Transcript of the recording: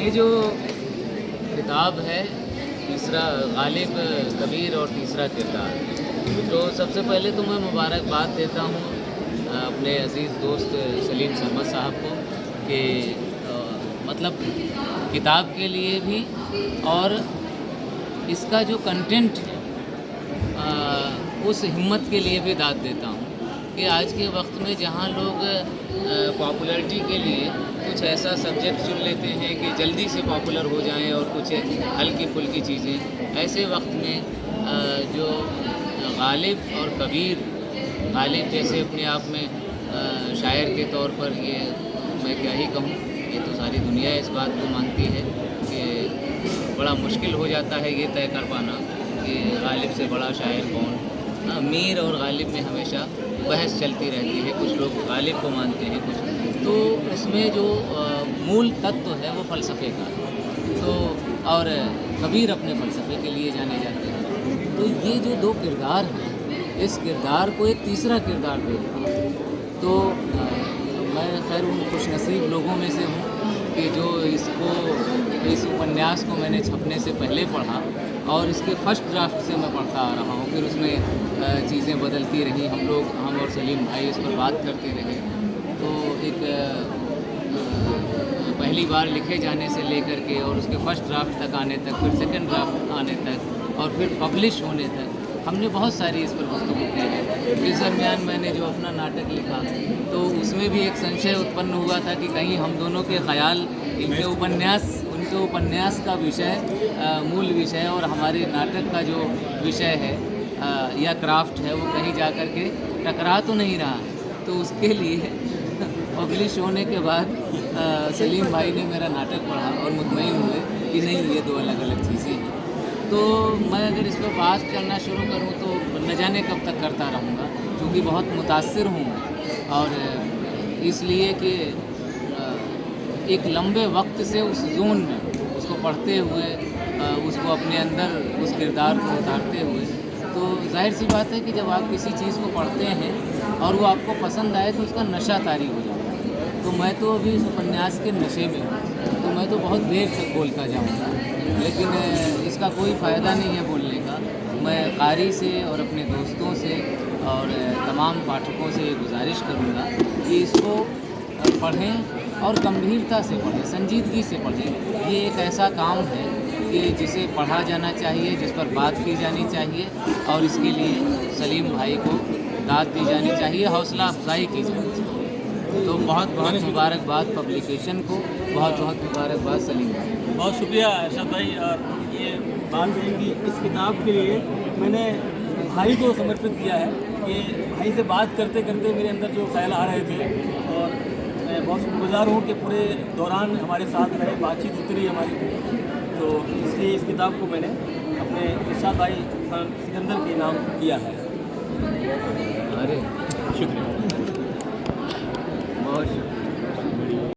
ये जो किताब है, तीसरा गालिब, कबीर और तीसरा किरदार, तो सबसे पहले तो मैं मुबारकबाद देता हूँ अपने अज़ीज़ दोस्त सलीम सरमद साहब को कि मतलब किताब के लिए भी और इसका जो कंटेंट है उस हिम्मत के लिए भी दाद देता हूँ कि आज के वक्त में जहाँ लोग पॉपुलैरिटी के लिए कुछ ऐसा सब्जेक्ट चुन लेते हैं कि जल्दी से पॉपुलर हो जाएं और कुछ हल्की फुल्की चीज़ें, ऐसे वक्त में जो गालिब और कबीर, गालिब जैसे अपने आप में शायर के तौर पर, ये मैं क्या ही कहूँ, ये तो सारी दुनिया इस बात को मानती है कि बड़ा मुश्किल हो जाता है ये तय कर पाना कि गालिब से बड़ा शायर कौन। मीर और गालिब में हमेशा बहस चलती रहती है, कुछ लोग गालिब को मानते हैं, कुछ तो उसमें जो मूल तत्व है वो फ़लसफ़े का है, तो और कबीर अपने फ़लसफ़े के लिए जाने जाते हैं। तो ये जो दो किरदार हैं, इस किरदार को एक तीसरा किरदार दे रहा है। तो मैं खैर उन खुशनसीब लोगों में से हूँ कि जो इस उपन्यास को मैंने छपने से पहले पढ़ा और इसके फर्स्ट ड्राफ्ट से मैं पढ़ता आ रहा हूँ। फिर उसमें चीज़ें बदलती रहीं, हम और सलीम भाई इस पर बात करते रहे। तो एक पहली बार लिखे जाने से लेकर के और उसके फर्स्ट ड्राफ्ट तक आने तक, फिर सेकंड ड्राफ्ट आने तक और फिर पब्लिश होने तक हमने बहुत सारी इस पर गुफ्तगू की है। इस दरमियान मैंने जो अपना नाटक लिखा तो उसमें भी एक संशय उत्पन्न हुआ था कि कहीं हम दोनों के ख़याल उनके उपन्यास का विषय, मूल विषय और हमारे नाटक का जो विषय है या क्राफ्ट है वो कहीं जा कर के टकरा तो नहीं रहा। तो उसके लिए पब्लिश होने के बाद सलीम भाई ने मेरा नाटक पढ़ा और मुतमईन हुए कि नहीं, ये दो अलग अलग चीज़ें हैं। तो मैं अगर इस पर बात करना शुरू करूं तो न जाने कब तक करता रहूंगा, क्योंकि बहुत मुतासिर हूं और इसलिए कि एक लंबे वक्त से उस जोन में उसको पढ़ते हुए, उसको अपने अंदर उस किरदार को उतारते हुए, तो जाहिर सी बात है कि जब आप किसी चीज़ को पढ़ते हैं और वो आपको पसंद आए तो उसका नशा तारी हो जाता है। तो मैं तो अभी इस उपन्यास के नशे में हूँ, तो मैं तो बहुत देर तक बोलता जाऊँगा, लेकिन इसका कोई फ़ायदा नहीं है बोलने का। मैं कारी से और अपने दोस्तों से और तमाम पाठकों से ये गुजारिश करूँगा कि इसको पढ़ें और गंभीरता से पढ़ें, संजीदगी से पढ़ें। ये एक ऐसा काम है कि जिसे पढ़ा जाना चाहिए, जिस पर बात की जानी चाहिए और इसके लिए सलीम भाई को दाद दी जानी चाहिए, हौसला अफजाई की जानी चाहिए। तो बहुत बहुत मुबारकबाद पब्लिकेशन को, बहुत बहुत मुबारकबाद सलीम भाई। बहुत शुक्रिया अरशद भाई। और ये बात है कि इस किताब के लिए मैंने भाई को समर्पित किया है। ये भाई से बात करते करते मेरे अंदर जो ख्याल आ रहे थे, और मैं बहुत शुक्रगुजार हूँ कि पूरे दौरान हमारे साथ रहे, बातचीत होती रही हमारी। तो इसलिए इस किताब को मैंने अपने इरशाद भाई सिकंदर के नाम किया है। अरे शुक्रिया, बहुत शुक्रिया।